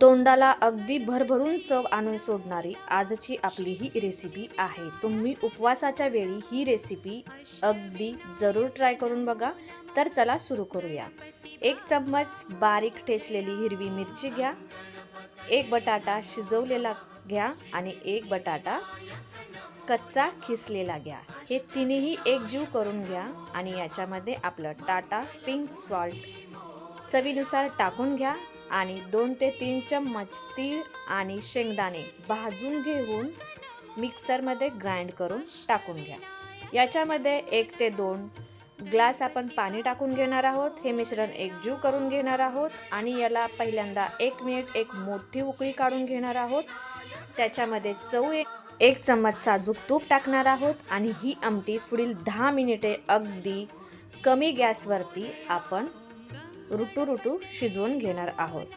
तोंडाला अगदी भरभरून चव आणून सोडणारी आजची आपली ही रेसिपी आहे. तुम्ही उपवासाच्या वेळी ही रेसिपी अगदी जरूर ट्राय करून बघा. तर चला सुरू करूया. 1 चम्मच बारीक ठेचलेली हिरवी मिरची घ्या. 1 बटाटा शिजवलेला घ्या आणि 1 बटाटा कच्चा खिसलेला घ्या. हे तिन्ही एकजीव करून घ्या आणि याच्यामध्ये आपलं टाटा पिंक सॉल्ट चवीनुसार टाकून घ्या आणि 2 ते 3 चम्मच तीळ आणि शेंगदाणे भाजून घेऊन मिक्सरमध्ये ग्राइंड करून टाकून घ्या. याच्यामध्ये 1 ते 2 ग्लास आपण पाणी टाकून घेणार आहोत. हे मिश्रण एकजीव करून घेणार आहोत आणि याला पहिल्यांदा 1 मिनिट एक मोठी उकळी काढून घेणार आहोत. त्याच्यामध्ये 1 चम्मच साजूक तूप टाकणार आहोत आणि ही आमटी पुढील 10 मिनिटे अगदी कमी गॅसवरती आपण रुटू शिजवून घेणार आहोत.